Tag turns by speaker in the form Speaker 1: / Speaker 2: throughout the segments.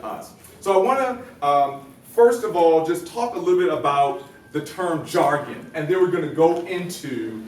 Speaker 1: us. So I want to, first of all, just talk a little bit about the term jargon, and then we're going to go into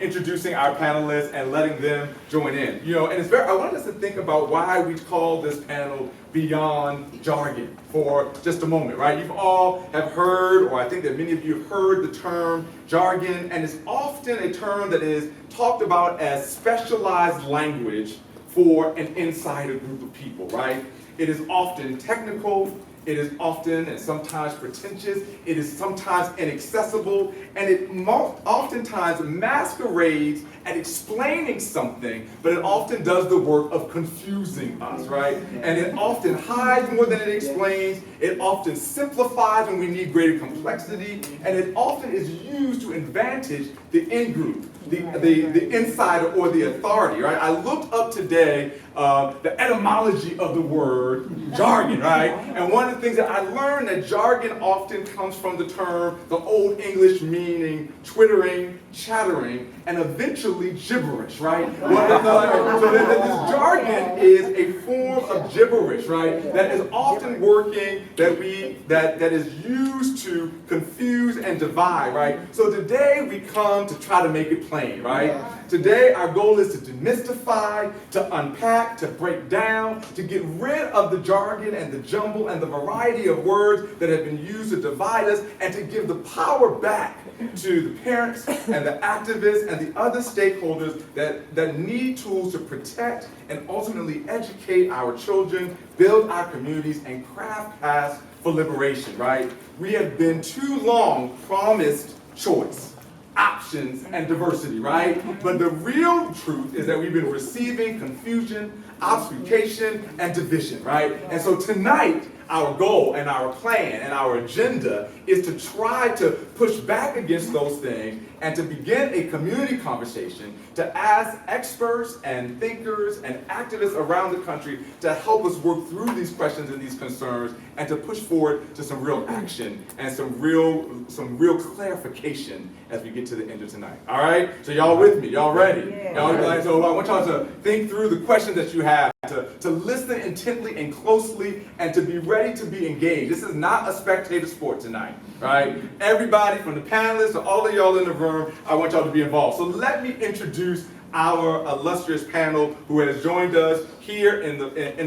Speaker 1: introducing our panelists and letting them join in. And it's I want us to think about why we call this panel Beyond Jargon for just a moment, right? You've all have heard, or I think that many of you have heard the term jargon, and it's often a term that is talked about as specialized language for an insider group of people, right? It is often technical. It is often and sometimes pretentious, it is sometimes inaccessible, and it oftentimes masquerades at explaining something, but it often does the work of confusing us, right? And it often hides more than it explains, it often simplifies when we need greater complexity, and it often is used to advantage the in-group, the insider or the authority, right? I looked up today the etymology of the word jargon, right? And one of the things that I learned that jargon often comes from the term, the Old English meaning twittering, chattering, and eventually gibberish, right? So this jargon is a form of gibberish, right? That is often working, that is used to confuse and divide, right? So today we come to try to make it plain, right? Today our goal is to demystify, to unpack, to break down, to get rid of the jargon and the jumble and the variety of words that have been used to divide us, and to give the power back to the parents and the activists and the other stakeholders that need tools to protect and ultimately educate our children, build our communities, and craft paths for liberation, right? We have been too long promised choice, options, and diversity, right? But the real truth is that we've been receiving confusion, obfuscation, and division, right? And so tonight, our goal and our plan and our agenda is to try to push back against those things and to begin a community conversation to ask experts and thinkers and activists around the country to help us work through these questions and these concerns, and to push forward to some real action and some real clarification as we get to the end of tonight. All right? So y'all with me? Y'all ready? Yeah. So I want y'all to think through the questions that you have, to listen intently and closely, and to be ready to be engaged. This is not a spectator sport tonight, right? Everybody from the panelists to all of y'all in the room, I want y'all to be involved. So let me introduce our illustrious panel who has joined us here in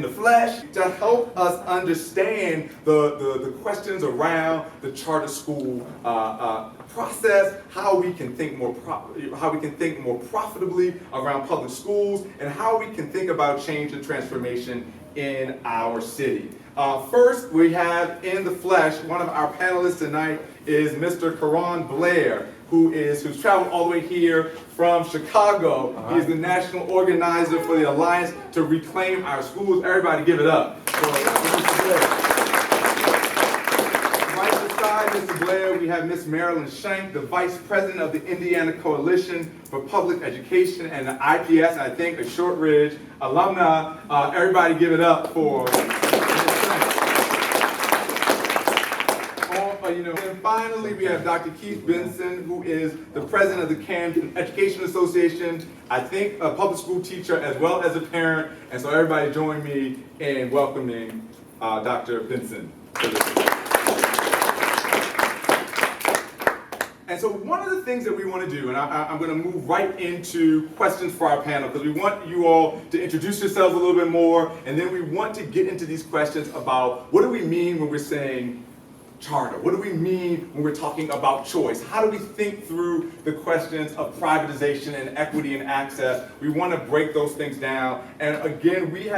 Speaker 1: the flesh to help us understand the questions around the charter school process, how we can think more profitably around public schools, and how we can think about change and transformation in our city. First, we have in the flesh, one of our panelists tonight is Mr. Keron Blair, who's traveled all the way here from Chicago. He's the national organizer for the Alliance to Reclaim Our Schools. Everybody give it up. Right beside Mr. Blair, we have Miss Marilyn Shank, the Vice President of the Indiana Coalition for Public Education and the IPS, and I think a Shortridge alumna. Everybody give it up for And finally, we have Dr. Benson, who is the president of the Camden Education Association, I think a public school teacher as well as a parent. And so everybody join me in welcoming Dr. Benson. And so one of the things that we want to do, and I'm going to move right into questions for our panel, because we want you all to introduce yourselves a little bit more, and then we want to get into these questions about what do we mean when we're saying charter? What do we mean when we're talking about choice? How do we think through the questions of privatization and equity and access? We want to break those things down. And again, we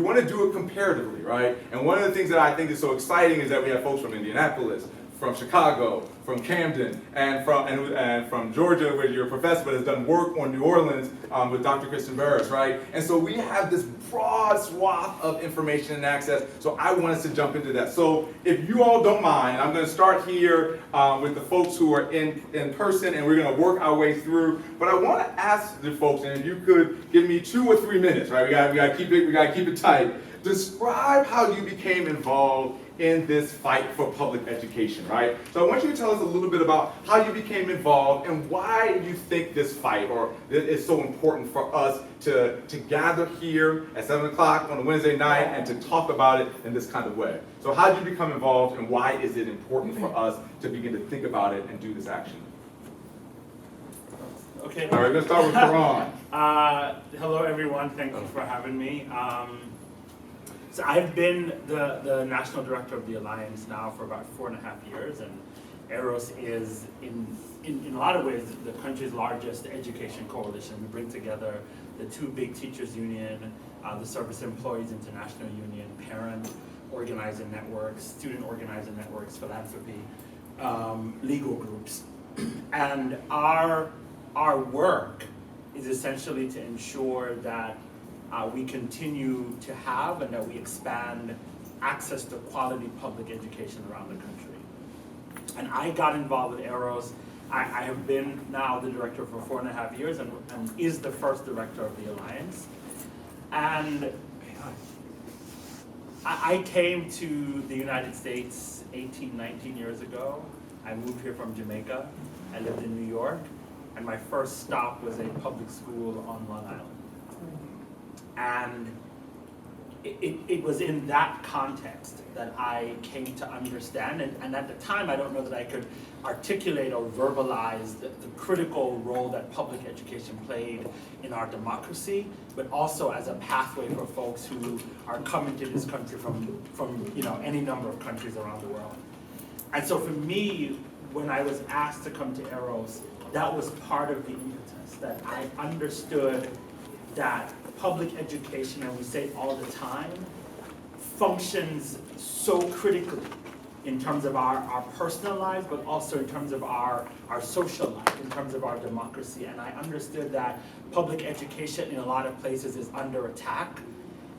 Speaker 1: want to do it comparatively, right? And one of the things that I think is so exciting is that we have folks from Indianapolis, from Chicago, from Camden, and from Georgia, where you're a professor but has done work on New Orleans with Dr. Kristen Buras, right? And so we have this broad swath of information and access, so I want us to jump into that. So if you all don't mind, I'm going to start here with the folks who are in person, and we're going to work our way through. But I want to ask the folks, and if you could give me 2 or 3 minutes, right? We got to keep it tight. Describe how you became involved in this fight for public education, right? So I want you to tell us a little bit about how you became involved and why you think this fight or is so important for us to gather here at 7 o'clock on a Wednesday night and to talk about it in this kind of way. So how did you become involved and why is it important for us to begin to think about it and do this action?
Speaker 2: Okay.
Speaker 1: All right, let's start with Keron.
Speaker 2: Hello, everyone. Thank you for having me. So I've been the national director of the Alliance now for about 4.5 years, and EROS is, in a lot of ways, the country's largest education coalition. We bring together the two big teachers' union, the Service Employees International Union, parent organizing networks, student organizing networks, philanthropy, legal groups. And our work is essentially to ensure that we continue to have and that we expand access to quality public education around the country. And I got involved with EROS. I have been now the director for 4.5 years and is the first director of the Alliance. And I came to the United States 18, 19 years ago. I moved here from Jamaica. I lived in New York. And my first stop was a public school on Long Island. And it was in that context that I came to understand, and at the time I don't know that I could articulate or verbalize the critical role that public education played in our democracy, but also as a pathway for folks who are coming to this country from any number of countries around the world. And so for me, when I was asked to come to EROS, that was part of the impetus, that I understood that public education, and we say it all the time, functions so critically in terms of our personal lives, but also in terms of our social life, in terms of our democracy. And I understood that public education in a lot of places is under attack,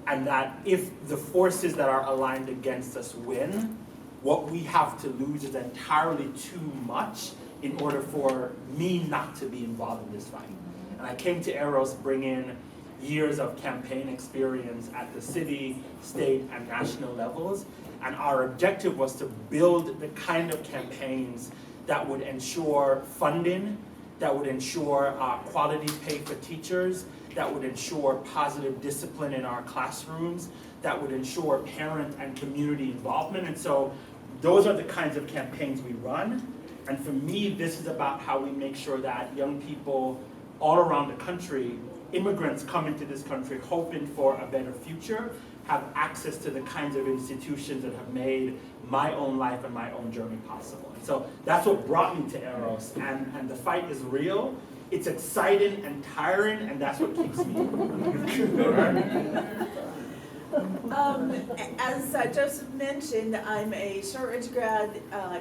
Speaker 2: and that if the forces that are aligned against us win, what we have to lose is entirely too much in order for me not to be involved in this fight. And I came to EROS bringing years of campaign experience at the city, state, and national levels. And our objective was to build the kind of campaigns that would ensure funding, that would ensure quality pay for teachers, that would ensure positive discipline in our classrooms, that would ensure parent and community involvement. And so those are the kinds of campaigns we run. And for me, this is about how we make sure that young people all around the country, immigrants come into this country hoping for a better future, have access to the kinds of institutions that have made my own life and my own journey possible. And so that's what brought me to EROS, and the fight is real. It's exciting and tiring, and that's what keeps me.
Speaker 3: As Joseph mentioned, I'm a Shortridge grad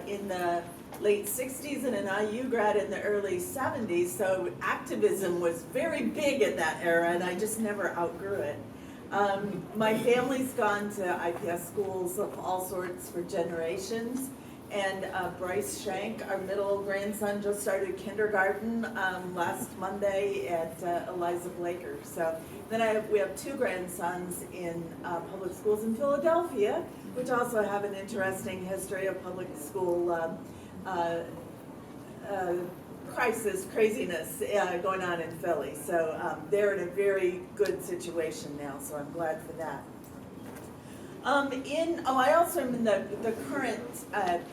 Speaker 3: in the late 60s and an IU grad in the early 70s, so activism was very big in that era, and I just never outgrew it. My family's gone to IPS schools of all sorts for generations, and Bryce Shank, our middle grandson, just started kindergarten last Monday at Eliza Blaker. So then we have two grandsons in public schools in Philadelphia, which also have an interesting history of public school craziness going on in Philly. So they're in a very good situation now, so I'm glad for that. I also am the current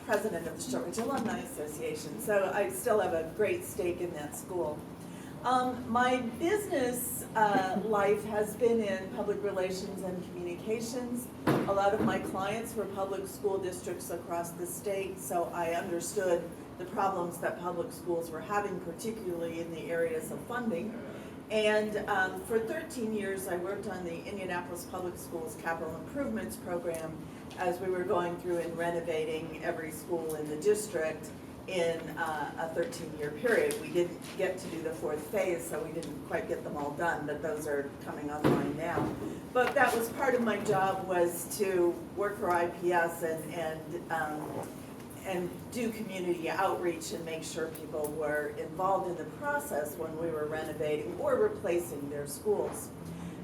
Speaker 3: president of the Shortridge Alumni Association, so I still have a great stake in that school. My business life has been in public relations and communications. A lot of my clients were public school districts across the state, so I understood the problems that public schools were having, particularly in the areas of funding. And for 13 years, I worked on the Indianapolis Public Schools Capital Improvements Program as we were going through and renovating every school in the district in a 13-year period. We didn't get to do the fourth phase, so we didn't quite get them all done, but those are coming online now. But that was part of my job, was to work for IPS and do community outreach and make sure people were involved in the process when we were renovating or replacing their schools.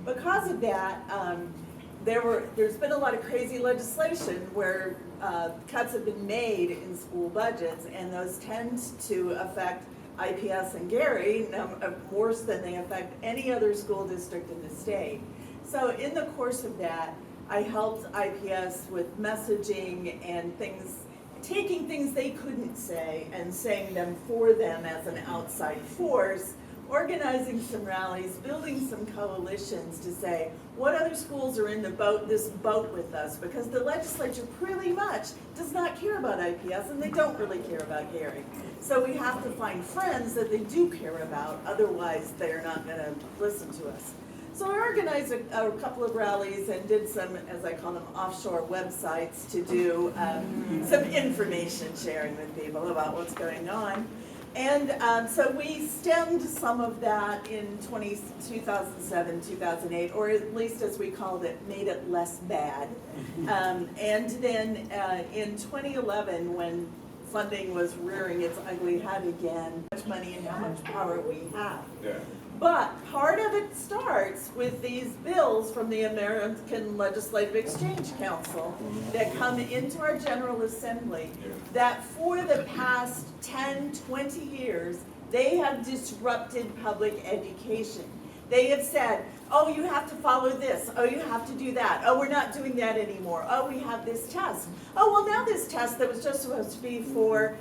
Speaker 3: Because of that, there's been a lot of crazy legislation where cuts have been made in school budgets, and those tend to affect IPS and Gary worse than they affect any other school district in the state. So in the course of that, I helped IPS with messaging and things, taking things they couldn't say and saying them for them as an outside force, organizing some rallies, building some coalitions to say what other schools are in this boat with us, because the legislature pretty much does not care about IPS and they don't really care about Gary. So we have to find friends that they do care about, otherwise they're not going to listen to us. So I organized a couple of rallies and did some, as I call them, offshore websites to do some information sharing with people about what's going on. And so we stemmed some of that in 2007, 2008, or at least as we called it, made it less bad. And then in 2011, when funding was rearing its ugly head again, how much money and how much power we have.
Speaker 1: Yeah.
Speaker 3: But part of it starts with these bills from the American Legislative Exchange Council that come into our General Assembly that for the past 10, 20 years, they have disrupted public education. They have said, oh, you have to follow this. Oh, you have to do that. Oh, we're not doing that anymore. Oh, we have this test. Oh, well, now this test that was just supposed to be for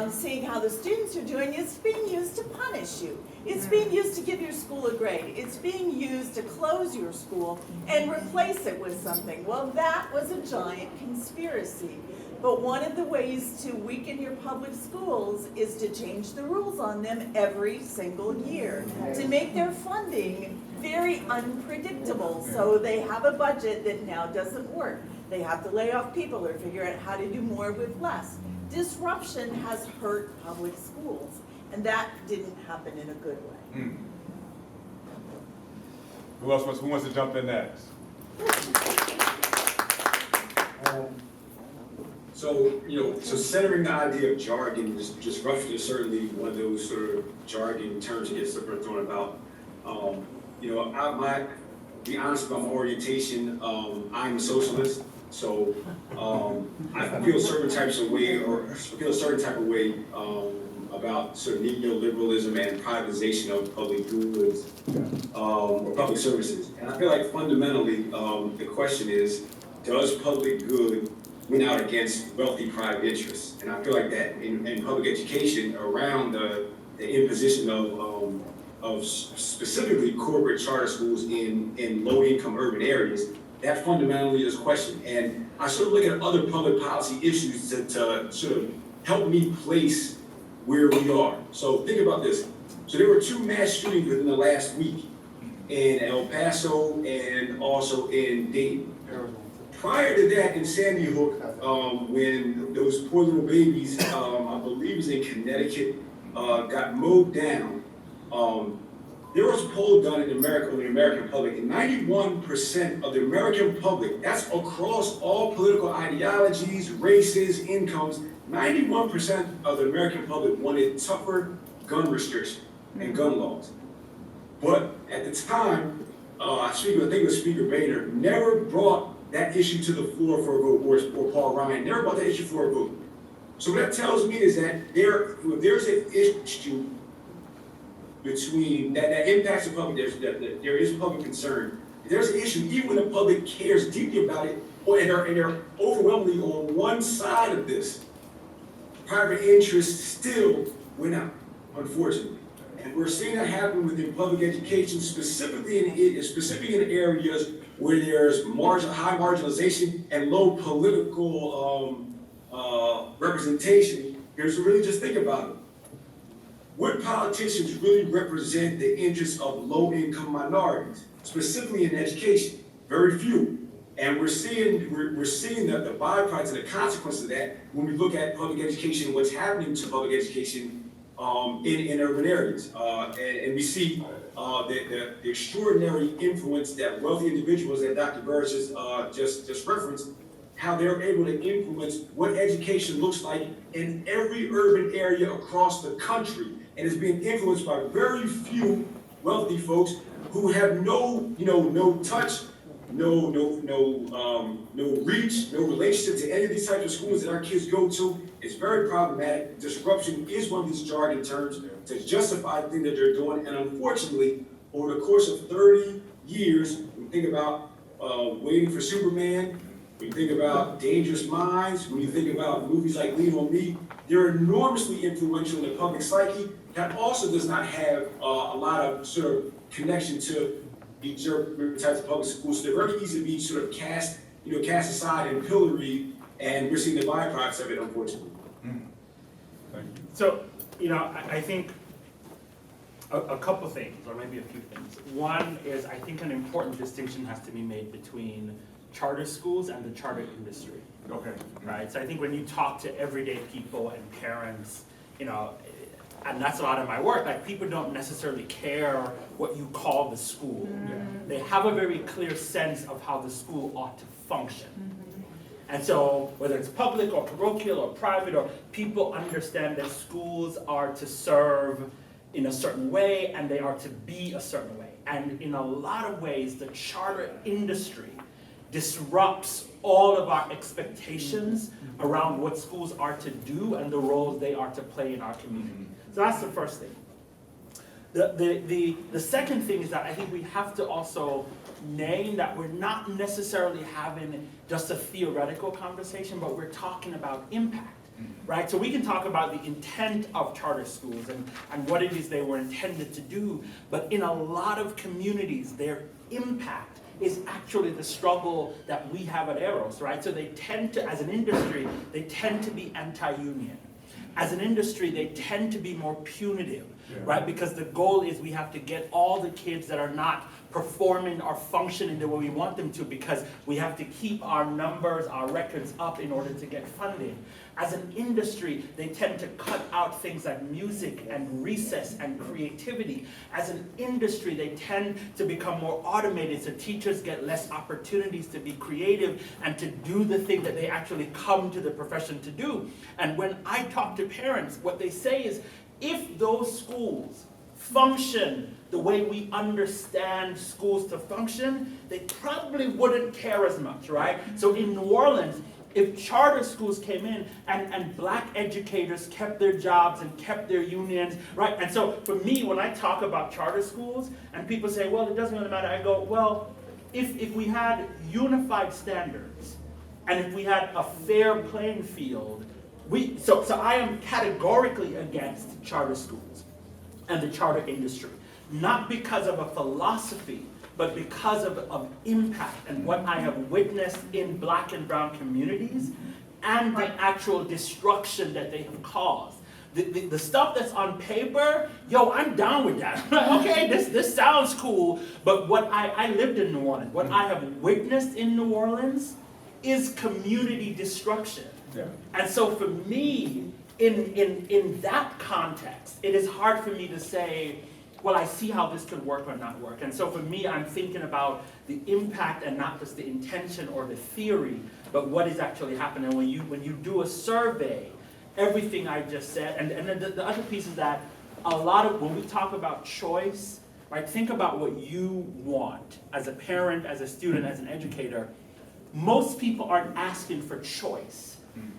Speaker 3: seeing how the students are doing is being used to punish you. It's being used to give your school a grade. It's being used to close your school and replace it with something. Well, that was a giant conspiracy. But one of the ways to weaken your public schools is to change the rules on them every single year, to make their funding very unpredictable, so they have a budget that now doesn't work. They have to lay off people or figure out how to do more with less. Disruption has hurt public schools, and that didn't happen in a good way.
Speaker 1: Who wants to jump in next?
Speaker 4: So centering the idea of jargon, disruption is certainly one of those sort of jargon terms that gets sort of thrown about. Be honest about my orientation, I'm a socialist, so I feel certain types of way, about sort of neoliberalism and privatization of public goods or public services. And I feel like fundamentally the question is, does public good win out against wealthy private interests? And I feel like that in public education, around the imposition of specifically corporate charter schools in low-income urban areas, that fundamentally is questioned. And I sort of look at other public policy issues to sort of help me place where we are. So think about this. So there were 2 mass shootings within the last week in El Paso and also in Dayton. Prior to that, in Sandy Hook, when those poor little babies, I believe it was in Connecticut, got mowed down, there was a poll done in America, with the American public, and 91% of the American public, that's across all political ideologies, races, incomes, 91% of the American public wanted tougher gun restriction and gun laws. But at the time, I think it was Speaker Boehner, never brought that issue to the floor for a vote, or Paul Ryan, never brought that issue for a vote. So what that tells me is that there's an issue between that impacts the public, there is public concern. There's an issue, even when the public cares deeply about it, and they're overwhelmingly on one side of this, private interests still win out, unfortunately. And we're seeing that happen within public education, specifically in areas where there's high marginalization and low political representation. Here's to really just think about it. What politicians really represent the interests of low-income minorities, specifically in education? Very few. And we're seeing the byproducts and the consequences of that when we look at public education, what's happening to public education in urban areas. And we see the extraordinary influence that wealthy individuals that Dr. Buras just referenced, how they're able to influence what education looks like in every urban area across the country. And it's being influenced by very few wealthy folks who have no touch, no reach, no relationship to any of these types of schools that our kids go to. It's very problematic. Disruption is one of these jargon terms to justify the thing that they're doing. And unfortunately, over the course of 30 years, we think about Waiting for Superman, when you think about Dangerous Minds, when you think about movies like Lean on Me, they're enormously influential in the public psyche. That also does not have a lot of sort of connection to these types of public schools. So they're very easy to be sort of cast aside and pilloried, and we're seeing the byproducts of it, unfortunately.
Speaker 2: So, I think a couple things, or maybe a few things. One is, I think an important distinction has to be made between charter schools and the charter industry.
Speaker 1: Okay.
Speaker 2: Right? So I think when you talk to everyday people and parents, and that's a lot of my work, like people don't necessarily care what you call the school. They have a very clear sense of how the school ought to function. And so whether it's public or parochial or private, or people understand that schools are to serve in a certain way and they are to be a certain way. And in a lot of ways, the charter industry disrupts all of our expectations around what schools are to do and the roles they are to play in our community. So that's the first thing. The second thing is that I think we have to also name that we're not necessarily having just a theoretical conversation, but we're talking about impact, right? So we can talk about the intent of charter schools and what it is they were intended to do, but in a lot of communities, their impact is actually the struggle that we have at Eros, right? So they tend to, as an industry, they tend to be anti-union. As an industry, they tend to be more punitive, right? Because the goal is we have to get all the kids that are not performing or functioning the way we want them to, because we have to keep our numbers, our records up in order to get funding. As an industry, they tend to cut out things like music and recess and creativity. As an industry, they tend to become more automated, so teachers get less opportunities to be creative and to do the thing that they actually come to the profession to do. And when I talk to parents, what they say is, if those schools function the way we understand schools to function, they probably wouldn't care as much, right? So in New Orleans, if charter schools came in and black educators kept their jobs and kept their unions, right? And so for me, when I talk about charter schools and people say, well, it doesn't really matter, I go, well, if we had unified standards and if we had a fair playing field, so I am categorically against charter schools and the charter industry. Not because of a philosophy, but because of impact and what I have witnessed in black and brown communities and the actual destruction that they have caused. The stuff that's on paper, I'm down with that. Okay, this sounds cool, but what I lived in New Orleans, what I have witnessed in New Orleans is community destruction. Yeah. And so for me, in that context, it is hard for me to say, well, I see how this could work or not work. And so for me, I'm thinking about the impact and not just the intention or the theory, but what is actually happening. When you do a survey, everything I just said, and then the other piece is that a lot of, when we talk about choice, right, think about what you want as a parent, as a student, as an educator. Most people aren't asking for choice.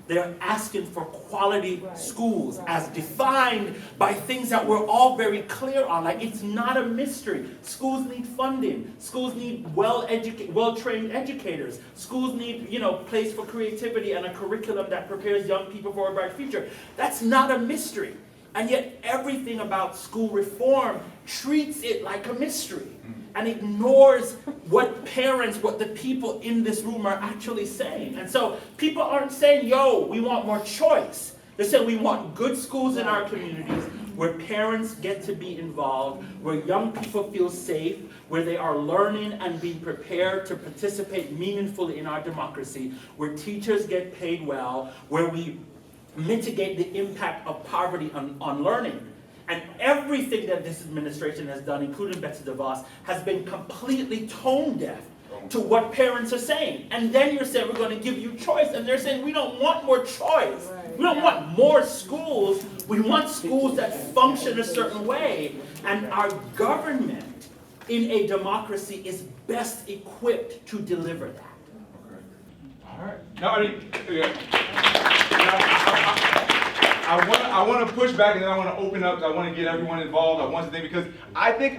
Speaker 2: They're asking for quality schools as defined by things that we're all very clear on. Like, it's not a mystery. Schools need funding. Schools need well-trained educators. Schools need, place for creativity and a curriculum that prepares young people for a bright future. That's not a mystery. And yet everything about school reform treats it like a mystery and ignores what the people in this room are actually saying. And so people aren't saying, we want more choice. They're saying we want good schools in our communities where parents get to be involved, where young people feel safe, where they are learning and being prepared to participate meaningfully in our democracy, where teachers get paid well, where we mitigate the impact of poverty on learning. And everything that this administration has done, including Betsy DeVos, has been completely tone deaf to what parents are saying. And then you're saying, we're going to give you choice. And they're saying, we don't want more choice. We don't want more schools. We want schools that function a certain way. And our government in a democracy is best equipped to deliver that.
Speaker 1: Okay. All right. No, I mean, yeah. I want to push back, and then I want to open up. I want to get everyone involved. I want to think, because I think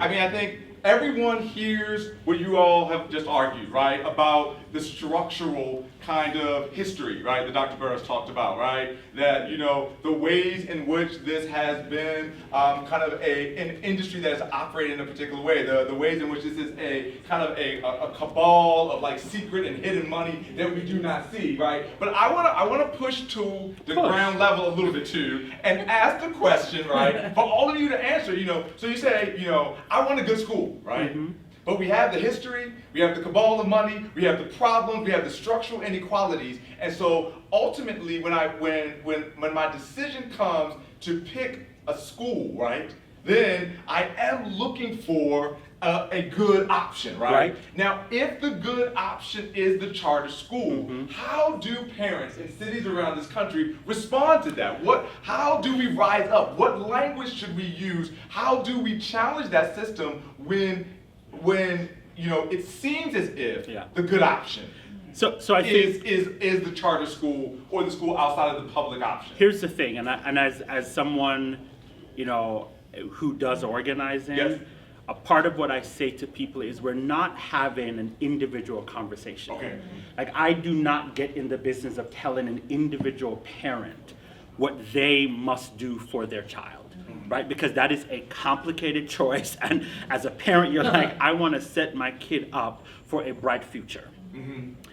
Speaker 1: everyone hears what you all have just argued, right, about the structural kind of history, right, that Dr. Buras talked about, right, that, you know, the ways in which this has been kind of an industry that has operated in a particular way, the ways in which this is a kind of a cabal of like secret and hidden money that we do not see, right? But I want to push to the ground level a little bit too, and ask the question, right, for all of you to answer, you know, so you say, you know, I want a good school, right? Mm-hmm. But we have the history, we have the cabal of money, we have the problems, we have the structural inequalities, and so ultimately, when my decision comes to pick a school, right, then I am looking for a good option, right? Now, if the good option is the charter school, how do parents in cities around this country respond to that? How do we rise up? What language should we use? How do we challenge that system when you know it seems as if the good option
Speaker 2: so I think
Speaker 1: is the charter school or the school outside of the public option?
Speaker 2: Here's the thing, and as someone, you know, who does organizing, a part of what I say to people is we're not having an individual conversation.
Speaker 1: Okay.
Speaker 2: Like, I do not get in the business of telling an individual parent what they must do for their child. Right? Because that is a complicated choice, and as a parent, you're like, I want to set my kid up for a bright future.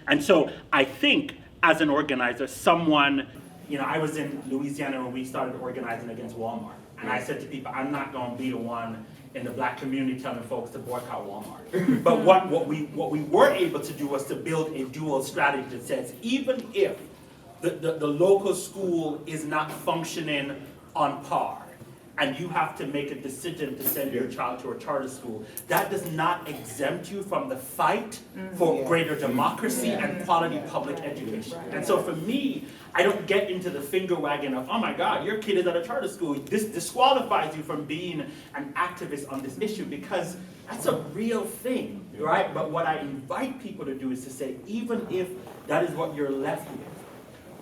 Speaker 2: And so I think, as an organizer, someone, you know, I was in Louisiana when we started organizing against Walmart, and I said to people, I'm not going to be the one in the black community telling folks to boycott Walmart. But what we were able to do was to build a dual strategy that says, even if the local school is not functioning on par, and you have to make a decision to send your child to a charter school, that does not exempt you from the fight for greater democracy and quality public education. And so for me, I don't get into the finger wagging of, oh my God, your kid is at a charter school. This disqualifies you from being an activist on this issue, because that's a real thing, right? But what I invite people to do is to say, even if that is what you're left with,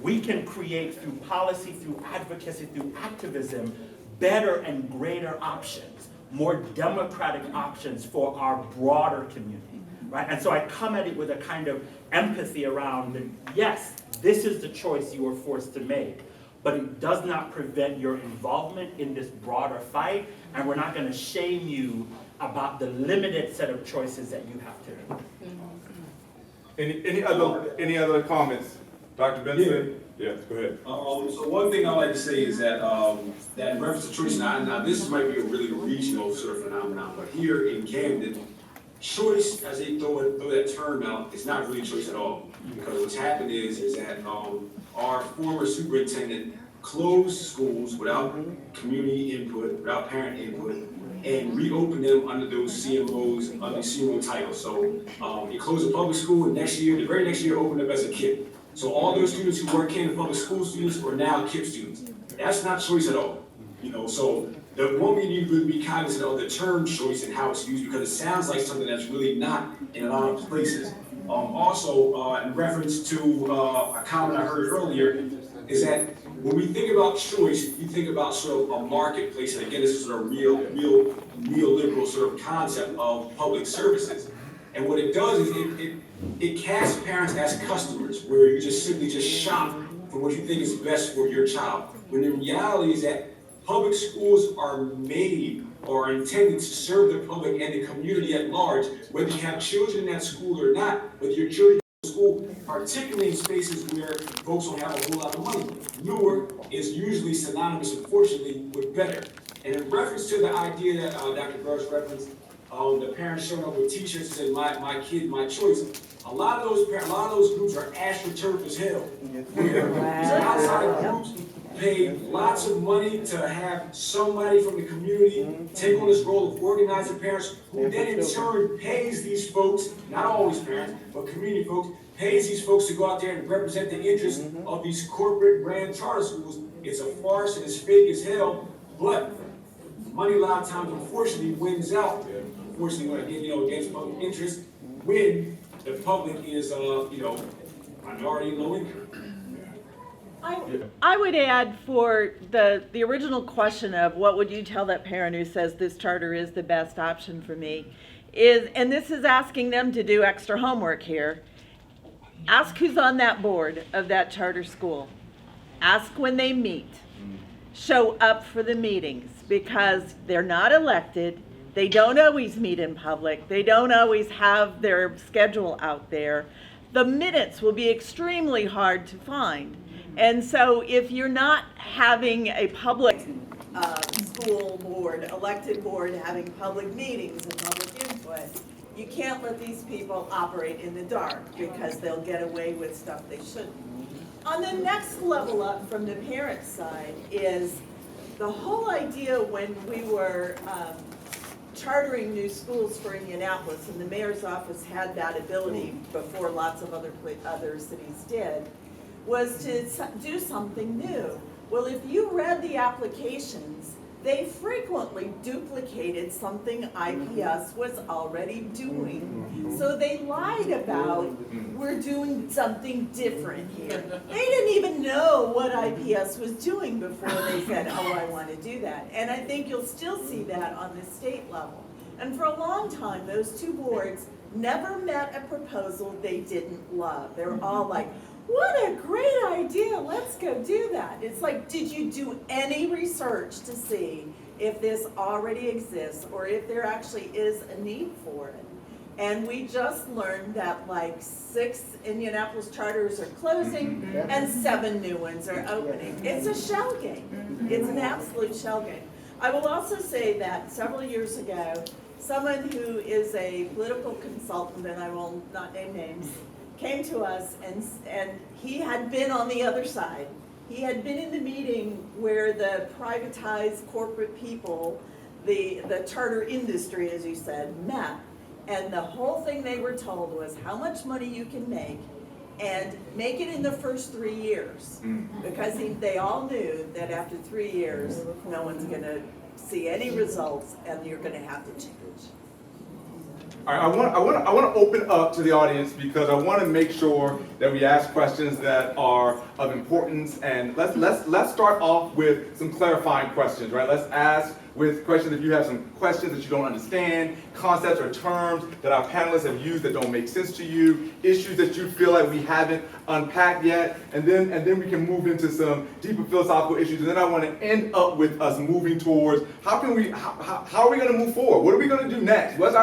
Speaker 2: we can create through policy, through advocacy, through activism, better and greater options, more democratic options for our broader community, right? And so I come at it with a kind of empathy around, yes, this is the choice you are forced to make, but it does not prevent your involvement in this broader fight, and we're not going to shame you about the limited set of choices that you have to make.
Speaker 1: Any other comments? Dr. Benson? Yeah, go ahead.
Speaker 4: So one thing I like to say is that that in reference to choice, now this might be a really regional sort of phenomenon, but here in Camden, choice, as they throw that term out, is not really choice at all. Because what's happened is that our former superintendent closed schools without community input, without parent input, and reopened them under those CMOs, under CMO titles. So he closed a public school, and the very next year, opened up as a KIPP. So all those students who were Camden public school students are now KIPP students. That's not choice at all. You know, so the one we need to be cognizant of the term choice and how it's used, because it sounds like something that's really not in a lot of places. Also, in reference to a comment I heard earlier, is that when we think about choice, we think about sort of a marketplace, and again, this is sort of real neoliberal sort of concept of public services. And what it does is it casts parents as customers, where you just simply shop for what you think is best for your child. When the reality is that public schools are made or are intended to serve the public and the community at large, whether you have children in that school or not, whether your children in school, particularly in spaces where folks don't have a whole lot of money. Newer is usually synonymous, unfortunately, with better. And in reference to the idea that Dr. Buras referenced, the parents showing up with t-shirts and saying, my kid, my choice. A lot of those groups are astroturf as hell. These outside groups pay lots of money to have somebody from the community take on this role of organizing parents, who then in turn pays these folks, not always parents, but community folks, pays these folks to go out there and represent the interests of these corporate brand charter schools. It's a farce and it's fake as hell, but money a lot of times unfortunately wins out. unfortunately, against public interest when the public is, minority, low income.
Speaker 3: I would add for the original question of what would you tell that parent who says this charter is the best option for me is, and this is asking them to do extra homework here, ask who's on that board of that charter school. Ask when they meet. Show up for the meetings because they're not elected. They don't always meet in public. They don't always have their schedule out there. The minutes will be extremely hard to find. And so if you're not having a public school board, elected board, having public meetings and public input, you can't let these people operate in the dark because they'll get away with stuff they shouldn't. On the next level up from the parent side is the whole idea when we were chartering new schools for Indianapolis, and the mayor's office had that ability before lots of other cities did, was to do something new. Well, if you read the applications, they frequently duplicated something IPS was already doing. So they lied about, we're doing something different here. They didn't even know what IPS was doing before they said, oh, I want to do that. And I think you'll still see that on the state level. And for a long time, those two boards never met a proposal they didn't love. They were all like, what a great idea, let's go do that. It's like, did you do any research to see if this already exists or if there actually is a need for it? And we just learned that like 6 Indianapolis charters are closing and 7 new ones are opening. It's a shell game. It's an absolute shell game. I will also say that several years ago, someone who is a political consultant, and I will not name names, came to us and he had been on the other side. He had been in the meeting where the privatized corporate people, the charter industry, as you said, met. And the whole thing they were told was how much money you can make and make it in the first 3 years. Because they all knew that after 3 years, no one's gonna see any results and you're gonna have to change.
Speaker 1: All right, I want to open up to the audience because I want to make sure that we ask questions that are of importance, and let's start off with some clarifying questions, right? Let's ask with questions if you have some questions that you don't understand, concepts or terms that our panelists have used that don't make sense to you, issues that you feel like we haven't unpacked yet, and then we can move into some deeper philosophical issues. And then I want to end up with us moving towards how are we going to move forward? What are we going to do next? What's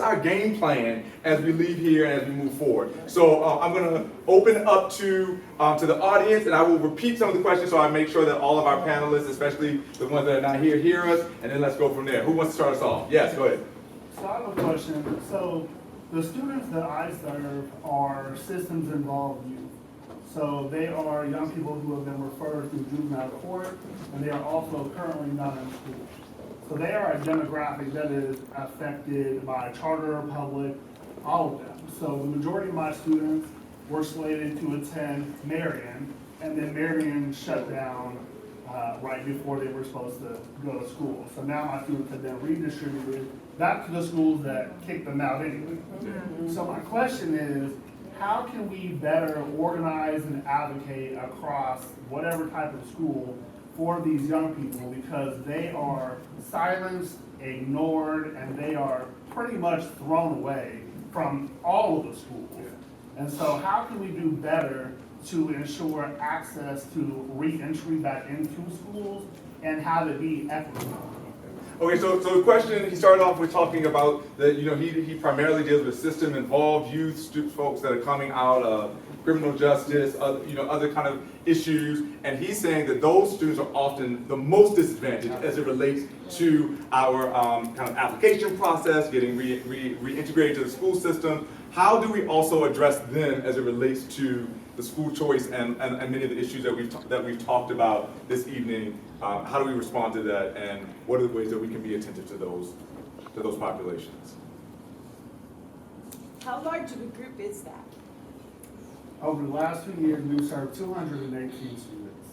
Speaker 1: our game plan as we leave here and as we move forward? So I'm going to open up to the audience, and I will repeat some of the questions so I make sure that all of our panelists, especially the ones that are not here, hear us, and then let's go from there. Who wants to start us off? Yes, go ahead.
Speaker 5: So I have a question. So the students that I serve are systems involved youth. So they are young people who have been referred through juvenile court, and they are also currently not in school. So they are a demographic that is affected by charter, public, all of them. So the majority of my students were slated to attend Marion, and then Marion shut down right before they were supposed to go to school. So now my students have been redistributed back to the schools that kicked them out anyway. So my question is, how can we better organize and advocate across whatever type of school for these young people, because they are silenced, ignored, and they are pretty much thrown away from all of the schools. And so how can we do better to ensure access to re-entry back into schools and have it be equitable?
Speaker 1: Okay, so the question, he started off with talking about that, he primarily deals with system-involved youth, folks that are coming out of criminal justice, other kind of issues, and he's saying that those students are often the most disadvantaged as it relates to our kind of application process, getting reintegrated to the school system. How do we also address them as it relates to the school choice and many of the issues that we've talked about this evening? How do we respond to that, and what are the ways that we can be attentive to those populations?
Speaker 3: How large of a group is that?
Speaker 5: Over the last 2 years, we've served 218 students.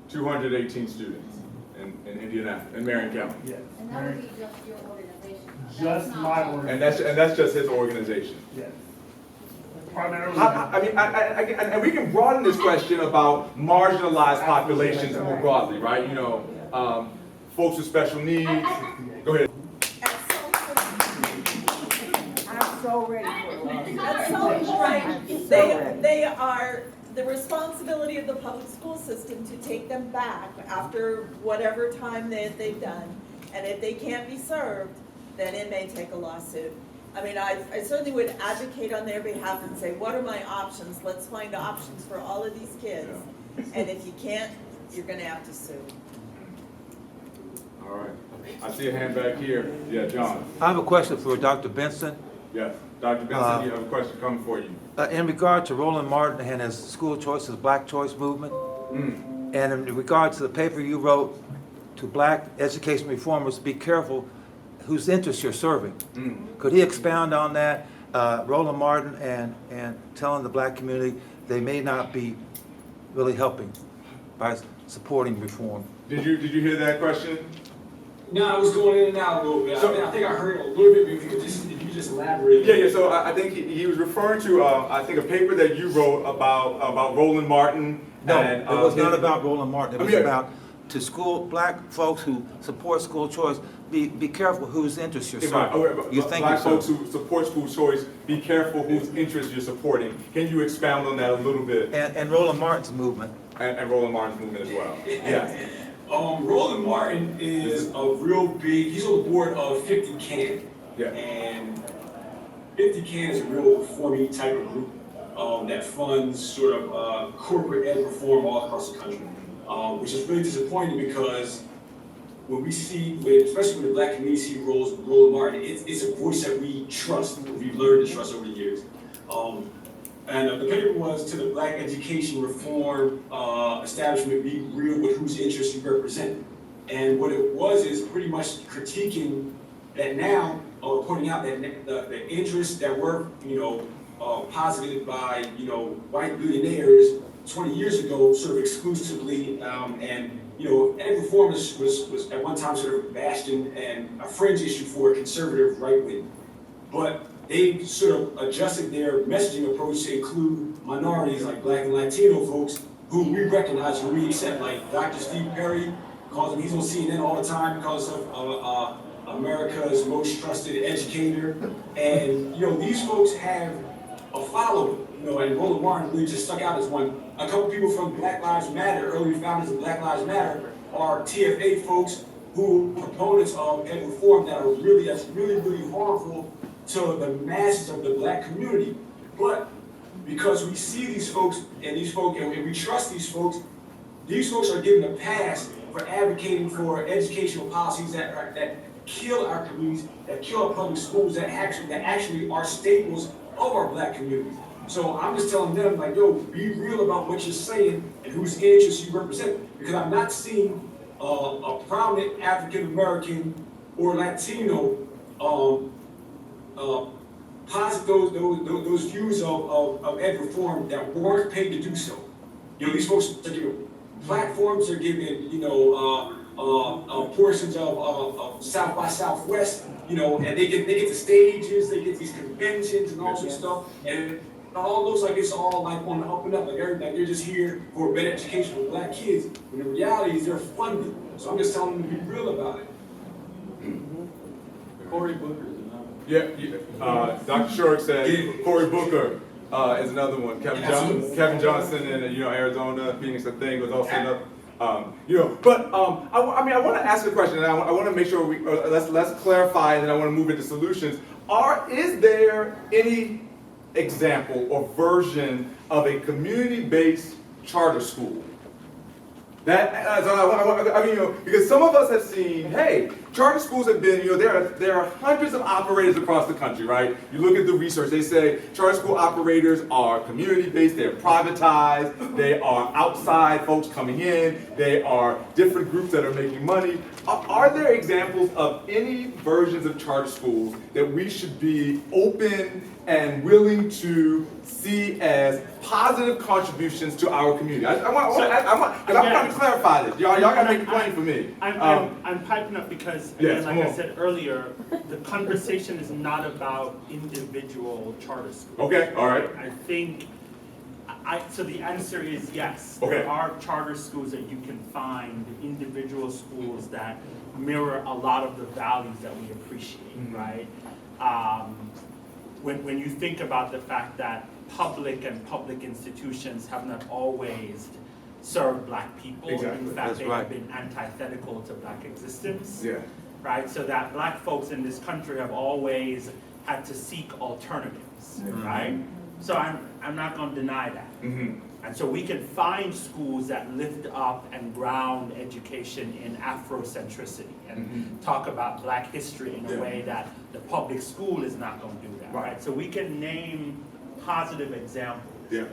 Speaker 1: 218 students in Indianapolis, in Marion County.
Speaker 5: Yes.
Speaker 6: And that would be just your organization?
Speaker 5: just my
Speaker 1: And
Speaker 5: organization.
Speaker 1: that's just his organization.
Speaker 5: Yes. Primarily.
Speaker 1: And we can broaden this question about marginalized populations more broadly, right? You know, folks with special needs. Go ahead.
Speaker 6: I'm so ready for it.
Speaker 3: That's so right. They are the responsibility of the public school system to take them back after whatever time they've done. And if they can't be served, then it may take a lawsuit. I mean, I certainly would advocate on their behalf and say, what are my options? Let's find options for all of these kids. And if you can't, you're gonna have to sue.
Speaker 1: All right. I see a hand back here. Yeah, John.
Speaker 7: I have a question for Dr. Benson.
Speaker 1: Yes. Dr. Benson, you have a question coming for you.
Speaker 7: In regard to Rollin Martin and his school choice, his black choice movement, and in regard to the paper you wrote to black education reformers, be careful whose interests you're serving. Could he expound on that, Rollin Martin and telling the black community they may not be really helping by supporting reform?
Speaker 1: Did you hear that question?
Speaker 4: No, I was going in and out a little bit. I think I heard a little bit, but if you just elaborate.
Speaker 1: Yeah. So I think he was referring to I think a paper that you wrote about Rollin Martin.
Speaker 7: No,
Speaker 1: and,
Speaker 7: it was not about Rollin Martin. It was about to school black folks who support school choice. Be careful whose interests you're serving. You think
Speaker 1: black folks who support school choice, be careful whose interests you're supporting. Can you expound on that a little bit?
Speaker 7: And Rollin Martin's movement.
Speaker 1: And Rollin Martin's movement as well. Yes.
Speaker 4: Rollin Martin is a real big, he's on the board of 50 CAN.
Speaker 1: Yeah.
Speaker 4: And 50 CAN is a real reforming type of group that funds sort of corporate ed reform all across the country, which is really disappointing because when we see, especially when the black community see Rollin Martin, it's a voice that we trust, we've learned to trust over the years. And the paper was to the black education reform establishment, be real with whose interests you represent. And what it was is pretty much critiquing that now, pointing out that the interests that were, posited by, white billionaires 20 years ago, sort of exclusively, and ed reform was at one time sort of a bastion and a fringe issue for a conservative right wing. But they sort of adjusted their messaging approach to include minorities like black and Latino folks who we recognize and we accept, like Dr. Steve Perry calls him, he's on CNN all the time because of America's most trusted educator. And, these folks have a following, and Rollin Martin really just stuck out as one. A couple people from Black Lives Matter, early founders of Black Lives Matter, are TFA folks who are proponents of ed reform that's really harmful to the masses of the black community. But because we see these folks and we trust these folks are given a pass for advocating for educational policies that kill our communities, that kill our public schools, that actually are staples of our black communities. So I'm just telling them, like, be real about what you're saying and whose interests you represent. Because I'm not seeing a prominent African American or Latino posit those views of ed reform that weren't paid to do so. These folks are given platforms, they're given, portions of South by Southwest, and they get the stages, they get these conventions and all this stuff, and it all looks like it's all like on the up and up, like they're just here for a better education for black kids. When the reality is they're funded. So I'm just telling them to be real about it.
Speaker 2: Cory Booker.
Speaker 1: Yeah. Dr. Shork said Cory Booker is another one. Kevin Johnson in Arizona, Phoenix, I think, was also another. But I want to ask a question, and I want to make sure let's clarify, and then I want to move into solutions. Is there any example or version of a community-based charter school because some of us have seen, hey, charter schools have been, there are hundreds of operators across the country, right? You look at the research, they say charter school operators are community-based, they're privatized, they are outside folks coming in, they are different groups that are making money. Are there examples of any versions of charter schools that we should be open and willing to see as positive contributions to our community? I'm trying to clarify this. Y'all gotta make it plain for me.
Speaker 2: I'm piping up because because,
Speaker 1: Yes,
Speaker 2: again, like
Speaker 1: come
Speaker 2: I
Speaker 1: on.
Speaker 2: said earlier, the conversation is not about individual charter schools.
Speaker 1: Okay, all right.
Speaker 2: I think, so the answer is yes.
Speaker 1: Okay.
Speaker 2: There are charter schools that you can find, individual schools that mirror a lot of the values that we appreciate,
Speaker 1: Mhm.
Speaker 2: right? When you think about the fact that public and public institutions have not always served Black people.
Speaker 1: Exactly.
Speaker 2: In fact,
Speaker 7: That's
Speaker 2: they
Speaker 7: right.
Speaker 2: have been antithetical to Black existence.
Speaker 1: Yeah.
Speaker 2: Right, so that Black folks in this country have always had to seek alternatives, right? So I'm not gonna deny that.
Speaker 1: Mm-hmm.
Speaker 2: And so we can find schools that lift up and ground education in Afrocentricity and talk about Black history in a
Speaker 1: Yeah.
Speaker 2: way that the public school is not gonna do that,
Speaker 1: Right.
Speaker 2: right? So we can name positive examples.
Speaker 1: Yeah.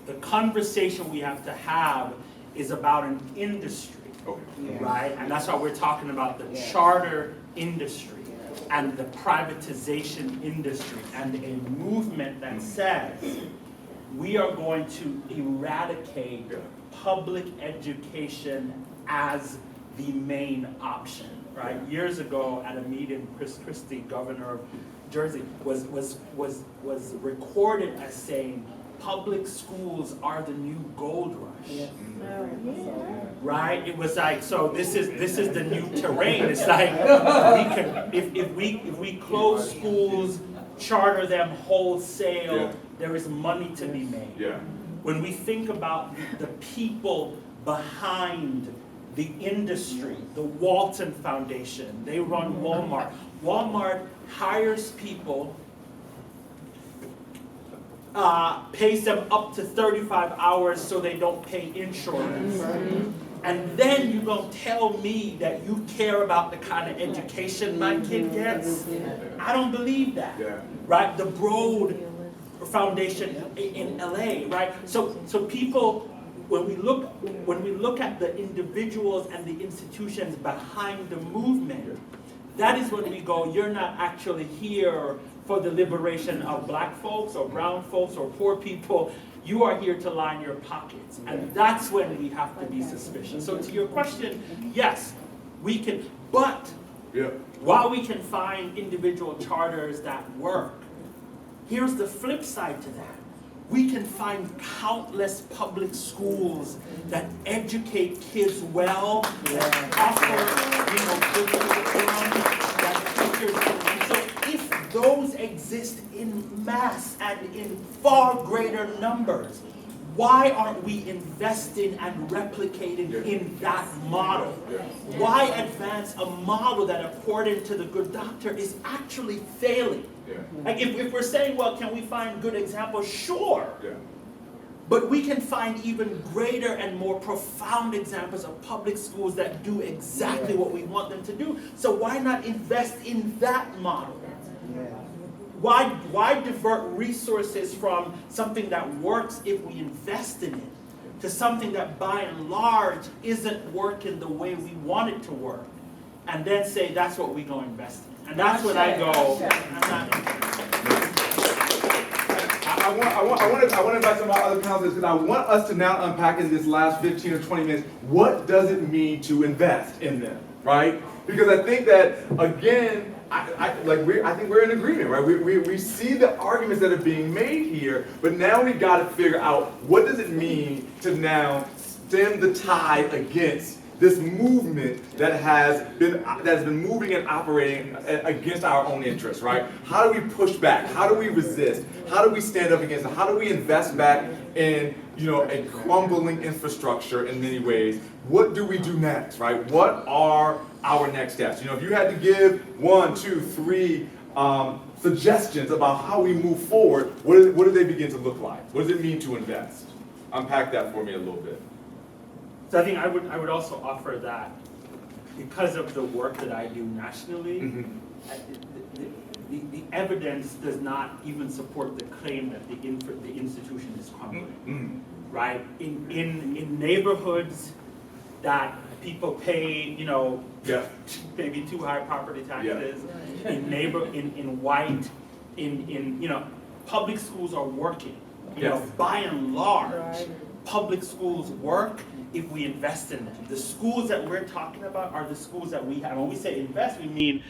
Speaker 2: The conversation we have to have is about an industry,
Speaker 1: Okay.
Speaker 2: right? And that's why we're talking about the charter industry and the privatization industry and a movement that says we are going to eradicate
Speaker 1: Yeah.
Speaker 2: public education as the main option, right? Years ago at a meeting, Chris Christie, governor of Jersey, was recorded as saying public schools are the new gold rush. Right? It was like, so this is the new terrain. It's like we can if we close schools, charter them wholesale,
Speaker 1: Yeah.
Speaker 2: there is money to be made.
Speaker 1: Yeah.
Speaker 2: When we think about the people behind the industry, the Walton Foundation, they run Walmart. Walmart hires people, pays them up to 35 hours so they don't pay insurance. And then you're going to tell me that you care about the kind of education my kid gets? I don't believe that.
Speaker 1: Yeah.
Speaker 2: Right? The Broad Foundation in LA, right? So people, when we look at the individuals and the institutions behind the movement, that is when we go, you're not actually here for the liberation of Black folks or brown folks or poor people. You are here to line your pockets. And that's when we have to be suspicious. So to your question, yes, we can, but
Speaker 1: Yeah.
Speaker 2: while we can find individual charters that work, here's the flip side to that. We can find countless public schools that educate kids well, that offer, good curriculum, that teachers. So if those exist in mass and in far greater numbers, why aren't we investing and replicating in that model? Why advance a model that, according to the good doctor, is actually failing?
Speaker 1: Yeah.
Speaker 2: Like if we're saying, well, can we find good examples? Sure.
Speaker 1: Yeah.
Speaker 2: But we can find even greater and more profound examples of public schools that do exactly what we want them to do. So why not invest in that model? Why divert resources from something that works if we invest in it to something that by and large isn't working the way we want it to work, and then say that's what we're going to invest in? And that's when I go, I'm not
Speaker 1: I want to invite some of our other panelists because I want us to now unpack in this last 15 or 20 minutes, what does it mean to invest in them, right? Because I think that, again, I think we're in agreement, right? We see the arguments that are being made here, but now we got to figure out what does it mean to now stem the tide against this movement that has been moving and operating against our own interests, right? How do we push back? How do we resist? How do we stand up against it? How do we invest back in, a crumbling infrastructure in many ways? What do we do next, right? What are our next steps? If you had to give 1, 2, 3 suggestions about how we move forward, what do they begin to look like? What does it mean to invest? Unpack that for me a little bit.
Speaker 2: So I think I would also offer that because of the work that I do nationally, the evidence does not even support the claim that the institution is crumbling. Right? In neighborhoods that people pay, maybe too high property taxes, in white, public schools are working. By and large, public schools work, if we invest in them. The schools that we're talking about are the schools that we have. When we say invest, we mean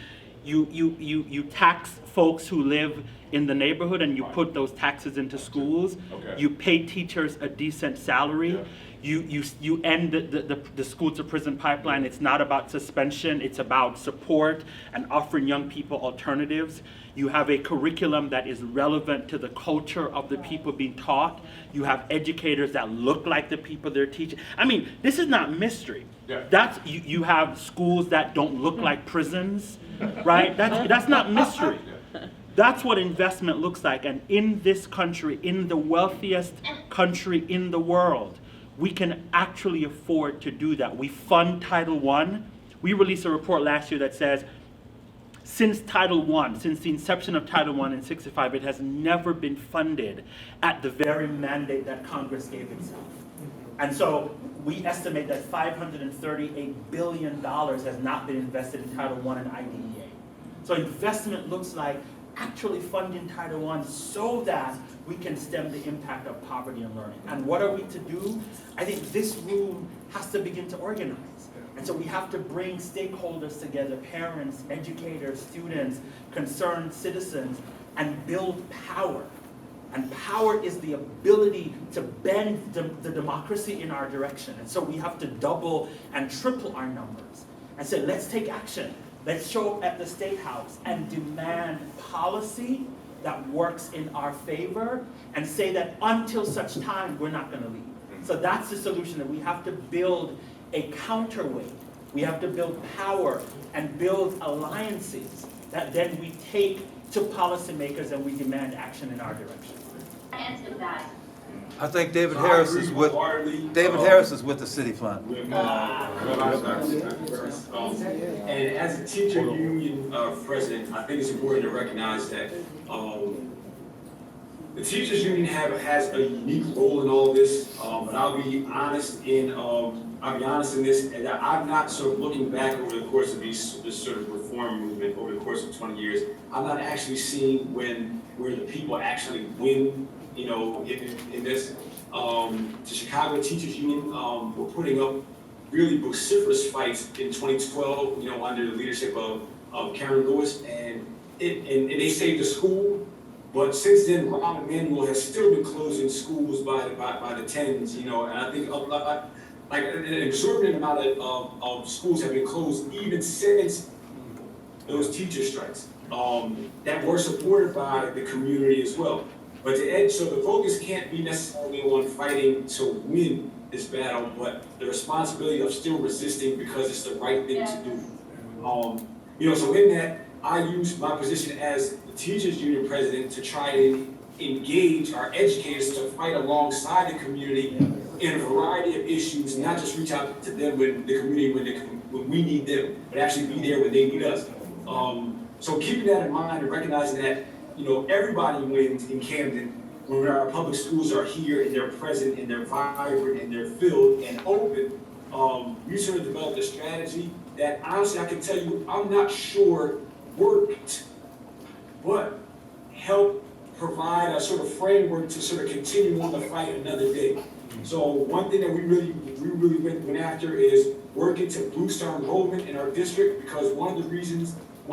Speaker 2: you tax folks who live in the neighborhood and you put those taxes into schools.
Speaker 1: Okay.
Speaker 2: You pay teachers a decent salary.
Speaker 1: Yeah.
Speaker 2: You end the school to prison pipeline. It's not about suspension, it's about support and offering young people alternatives. You have a curriculum that is relevant to the culture of the people being taught. You have educators that look like the people they're teaching. I mean, this is not mystery.
Speaker 1: Yeah.
Speaker 2: You have schools that don't look like prisons, right? That's not mystery. That's what investment looks like. And in this country, in the wealthiest country in the world, we can actually afford to do that. We fund Title I. We released a report last year that says, since Title I, since the inception of Title I in '65, it has never been funded at the very mandate that Congress gave itself. And so we estimate that $538 billion has not been invested in Title I and IDEA. So investment looks like actually funding Title I so that we can stem the impact of poverty and learning. And what are we to do? I think this room has to begin to organize. And so we have to bring stakeholders together, parents, educators, students, concerned citizens, and build power. And power is the ability to bend the democracy in our direction. And so we have to double and triple our numbers and say, let's take action. Let's show up at the State House and demand policy that works in our favor and say that until such time, we're not going to leave. So that's the solution, that we have to build a counterweight. We have to build power and build alliances that then we take to policymakers and we demand action in our direction.
Speaker 8: Answer that.
Speaker 7: I think David
Speaker 4: So I
Speaker 7: Harris
Speaker 4: agree
Speaker 7: is with
Speaker 4: wholeheartedly.
Speaker 7: Harris is with the city fund.
Speaker 4: And as a teacher union president, I think it's important to recognize that the teachers union has a unique role in all this. But I'll be honest in this, and that I'm not sort of looking back over the course of this sort of reform movement over the course of 20 years. I'm not actually seeing where the people actually win. You know, in this, the Chicago Teachers Union were putting up really vociferous fights in 2012, you know, under the leadership of Keron Blair, and they saved the school. But since then, Rollin Martin has still been closing schools by the tens, you know, and I think like an exorbitant amount of schools have been closed even since those teacher strikes that were supported by the community as well. But so the focus can't be necessarily on fighting to win this battle, but the responsibility of still resisting because it's the right thing to do. You know, so in that, I use my position as the teachers union president to try to engage our educators to fight alongside the community in a variety of issues, not just reach out to them when the community, when we need them, but actually be there when they need us. So keeping that in mind and recognizing that, you know, everybody wins in Camden when our public schools are here and they're present and they're vibrant and they're filled and open. We sort of developed a strategy that honestly I can tell you I'm not sure worked, but helped provide a sort of framework to sort of continue on the fight another day. So one thing that we really went after is working to boost our enrollment in our district, because one of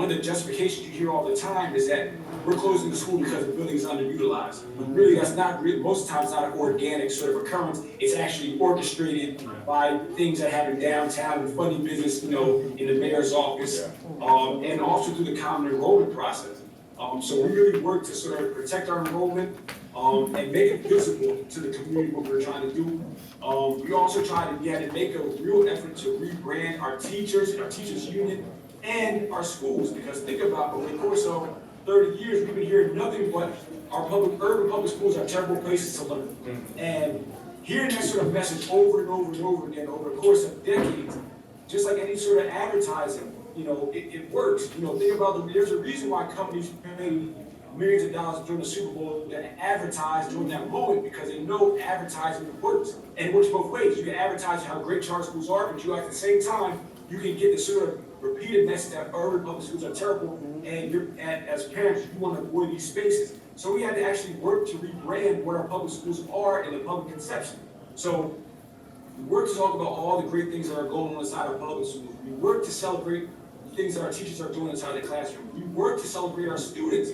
Speaker 4: the justifications you hear all the time is that we're closing the school because the building is underutilized. But really, that's not most of the time it's not an organic sort of occurrence. It's actually orchestrated by things that happen downtown and funny business, you know, in the mayor's office, and also through the common enrollment process. So we really work to sort of protect our enrollment and make it visible to the community what we're trying to do. We also try to make a real effort to rebrand our teachers and our teachers union and our schools, because think about over the course of 30 years, we've been hearing nothing but our urban public schools are terrible places to learn. And hearing that sort of message over and over and over again over the course of decades, just like any sort of advertising, you know, it works. You know, think about there's a reason why companies pay millions of dollars during the Super Bowl to advertise during that moment, because they know advertising works. And it works both ways. You can advertise how great charter schools are, but you at the same time, you can get the sort of repeated message that urban public schools are terrible, and as parents, you want to avoid these spaces. So we had to actually work to rebrand what our public schools are in the public conception. So We work to talk about all the great things that are going on inside our public schools. We work to celebrate things that our teachers are doing inside the classroom. We work to celebrate our students.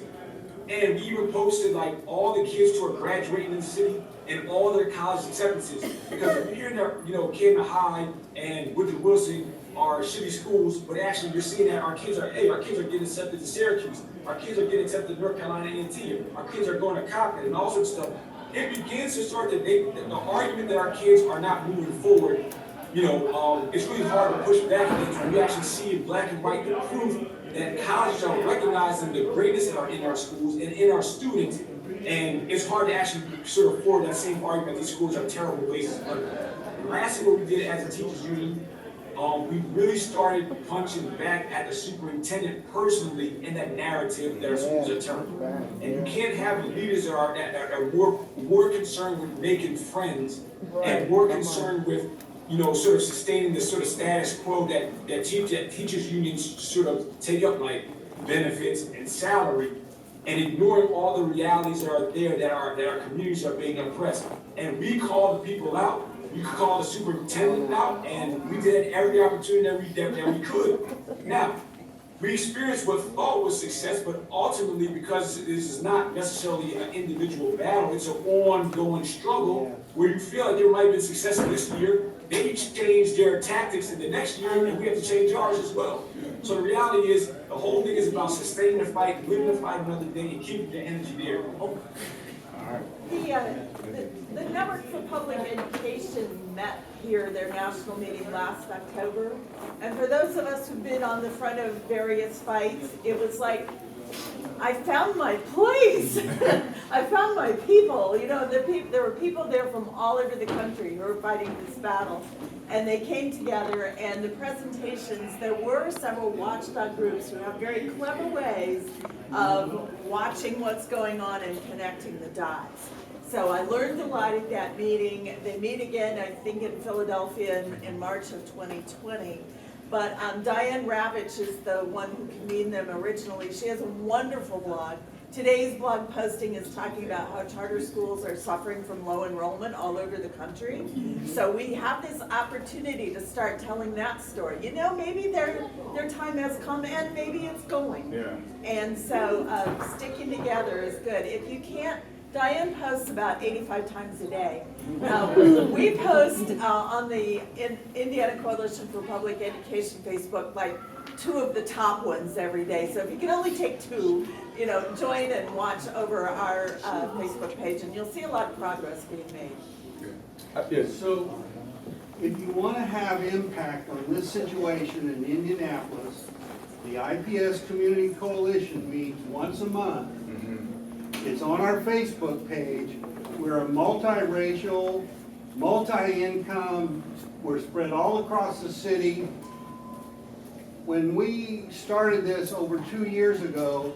Speaker 4: And we even posted like all the kids who are graduating in the city and all their college acceptances. Because if you're hearing that, Camden High and Woodrow Wilson are shitty schools, but actually you're seeing that our kids are getting accepted to Syracuse. Our kids are getting accepted to North Carolina A&T. Our kids are going to Coppin and all sorts of stuff. It begins to start the argument that our kids are not moving forward. It's really hard to push back against when we actually see in black and white the proof that colleges are recognizing the greatness that are in our schools and in our students, and it's hard to actually sort of forward that same argument these schools are terrible places. But lastly, what we did as a teachers union, we really started punching back at the superintendent personally in that narrative that our schools are terrible. And you can't have leaders that are more concerned with making friends and more concerned with sort of sustaining this sort of status quo that teachers unions sort of take up, like benefits and salary, and ignoring all the realities that are there that our communities are being oppressed. And we call the people out. We call the superintendent out, and we did every opportunity that we could. Now, we experienced what thought was success, but ultimately, because this is not necessarily an individual battle, it's an ongoing struggle where you feel like there might have been success this year, they change their tactics in the next year, and we have to change ours as well. So the reality is, the whole thing is about sustaining the fight, living the fight another day, and keeping the energy there.
Speaker 3: The Network for Public Education met here, their national meeting last October. And for those of us who've been on the front of various fights, it was like, I found my place. I found my people. There were people there from all over the country who were fighting this battle. And they came together, and the presentations, there were several watchdog groups who have very clever ways of watching what's going on and connecting the dots. So I learned a lot at that meeting. They meet again, I think, in Philadelphia in March of 2020. But Diane Ravitch is the one who convened them originally. She has a wonderful blog. Today's blog posting is talking about how charter schools are suffering from low enrollment all over the country. So we have this opportunity to start telling that story. Maybe their time has come, and maybe it's going.
Speaker 1: Yeah. And
Speaker 3: so sticking together is good. If you can't, Diane posts about 85 times a day. We post on the Indiana Coalition for Public Education Facebook, like 2 of the top ones every day. So if you can only take 2, join and watch over our Facebook page, and you'll see a lot of progress being made.
Speaker 1: Yes.
Speaker 8: So, if you want to have impact on this situation in Indianapolis, the IPS Community Coalition meets once a month. It's on our Facebook page. We're a multiracial, multi-income, we're spread all across the city. When we started this over 2 years ago,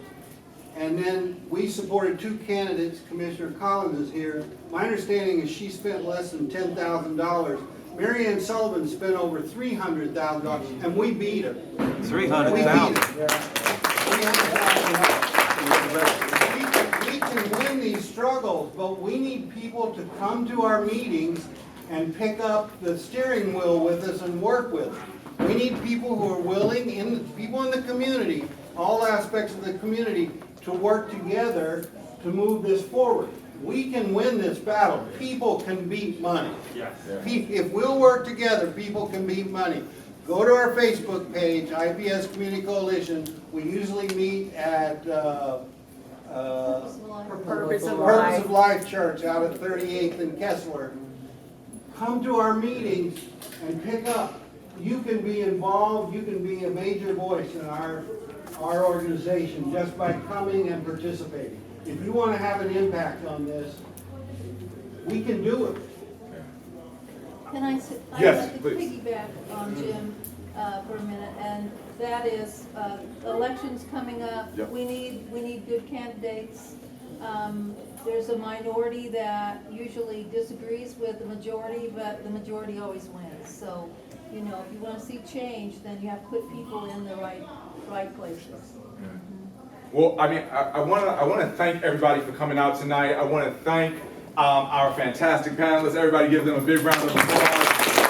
Speaker 8: and then we supported 2 candidates, Commissioner Collins is here. My understanding is she spent less than $10,000. Mary Ann Sullivan spent over $300,000, and we beat her.
Speaker 7: 300,000.
Speaker 8: We beat her. We can win these struggles, but we need people to come to our meetings and pick up the steering wheel with us and work with us. We need people who are willing, people in the community, all aspects of the community, to work together to move this forward. We can win this battle. People can beat money.
Speaker 2: Yes.
Speaker 8: If we'll work together, people can beat money. Go to our Facebook page, IPS Community Coalition. We usually meet at
Speaker 6: Purpose of
Speaker 8: Purpose of Life Church out at 38th and Kessler. Come to our meetings and pick up. You can be involved, you can be a major voice in our organization just by coming and participating. If you want to have an impact on this, we can do it.
Speaker 9: Can I say,
Speaker 1: Yes,
Speaker 9: I'd like to
Speaker 1: please.
Speaker 9: piggyback on Jim for a minute, and that is, elections coming up.
Speaker 1: Yep.
Speaker 9: We need good candidates. There's a minority that usually disagrees with the majority, but the majority always wins. So, if you want to see change, then you have to put people in the right places.
Speaker 1: Well, I want to thank everybody for coming out tonight. I want to thank our fantastic panelists. Everybody give them a big round of applause.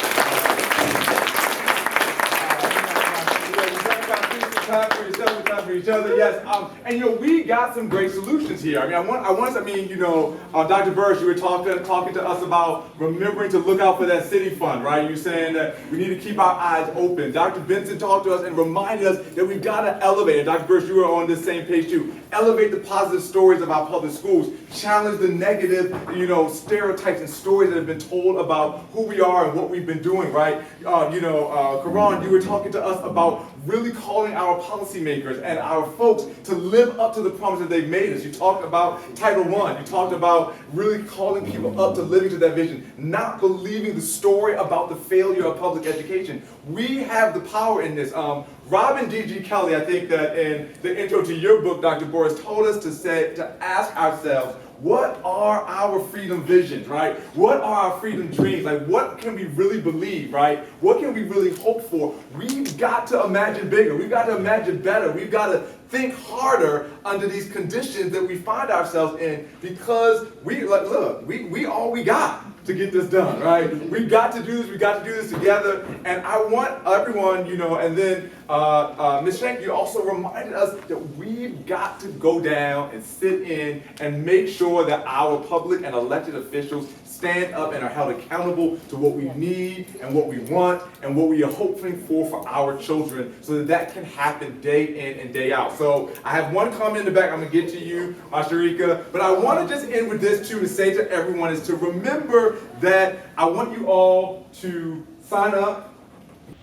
Speaker 1: each other, yes. And you know, we got some great solutions here. I mean, Dr. Buras, you were talking to us about remembering to look out for that city fund, right? You're saying that we need to keep our eyes open. Dr. Benson talked to us and reminded us that we've got to elevate, and Dr. Buras, you were on this same page too, elevate the positive stories of our public schools, challenge the negative, stereotypes and stories that have been told about who we are and what we've been doing, right? Keron, you were talking to us about really calling our policymakers and our folks to live up to the promise that they've made us. You talked about Title I. You talked about really calling people up to living to that vision, not believing the story about the failure of public education. We have the power in this. Robin D.G. Kelly, I think that in the intro to your book, Dr. Buras, told us to ask ourselves, what are our freedom visions, right? What are our freedom dreams? Like, what can we really believe, right? What can we really hope for? We've got to imagine bigger. We've got to imagine better. We've got to think harder under these conditions that we find ourselves in, because we all we got to get this done, right? We've got to do this. We've got to do this together. And I want everyone, and then Ms. Shank, you also reminded us that we've got to go down and sit in and make sure that our public and elected officials stand up and are held accountable to what we need and what we want and what we are hoping for our children, so that can happen day in and day out. So I have one comment in the back I'm going to get to you, Sharika, but I want to just end with this too, to say to everyone, is to remember that I want you all to sign up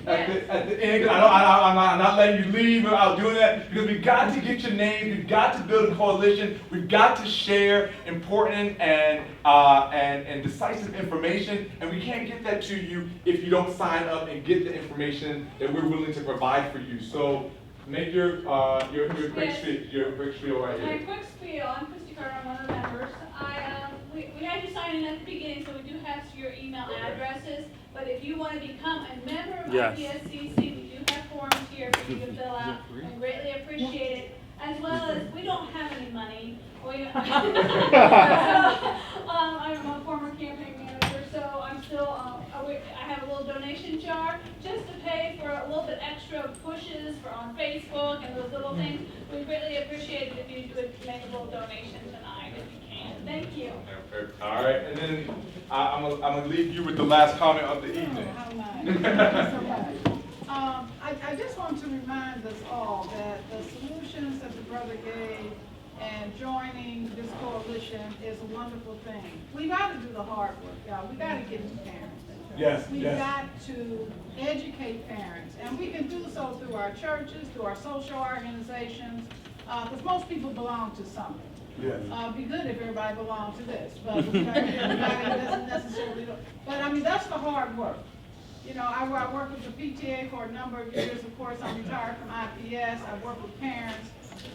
Speaker 1: at the end. I'm not letting you leave without doing that, because we've got to get your names, we've got to build a coalition, we've got to share important and decisive information, and we can't get that to you if you don't sign up and get the information that we're willing to provide for you. So make your quick spiel right here.
Speaker 10: My quick spiel, I'm Kristen Buras, I'm one of the members. We had you sign in at the beginning, so we do have your email addresses. But if you want to become a member of IPSCC, we do have forms here for you to fill out. I greatly appreciate it. As well as, we don't have any money. I'm a former campaign manager, so I'm still, I have a little donation jar just to pay for a little bit extra pushes on Facebook and those little things. We greatly appreciate it if you would make a little donation tonight, if you can. Thank you.
Speaker 1: All right, and then I'm gonna leave you with the last comment of the evening.
Speaker 6: I just want to remind us all that the solutions that the brother gave and joining this coalition is a wonderful thing. We got to do the hard work, y'all. We got to get to parents.
Speaker 1: Yes,
Speaker 6: We've got to educate parents, and we can do so through our churches, through our social organizations, because most people belong to something.
Speaker 1: Yes.
Speaker 6: Be good if everybody belonged to this, but everybody doesn't necessarily. But I mean, that's the hard work. I worked with the PTA for a number of years. Of course, I'm retired from IPS. I work with parents.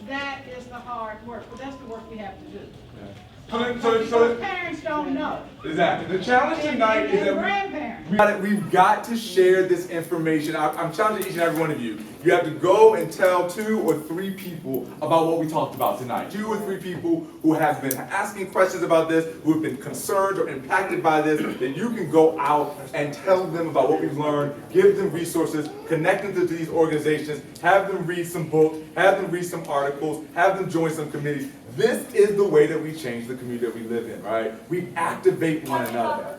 Speaker 6: That is the hard work, but that's the work we have to do.
Speaker 1: Yeah.
Speaker 6: Because parents don't know.
Speaker 1: Exactly. The challenge tonight is that
Speaker 6: grandparents.
Speaker 1: We've got to share this information. I'm challenging each and every one of you. You have to go and tell 2 or 3 people about what we talked about tonight. 2 or 3 people who have been asking questions about this, who have been concerned or impacted by this, that you can go out and tell them about what we've learned, give them resources, connect them to these organizations, have them read some books, have them read some articles, have them join some committees. This is the way that we change the community that we live in, right? We activate one another.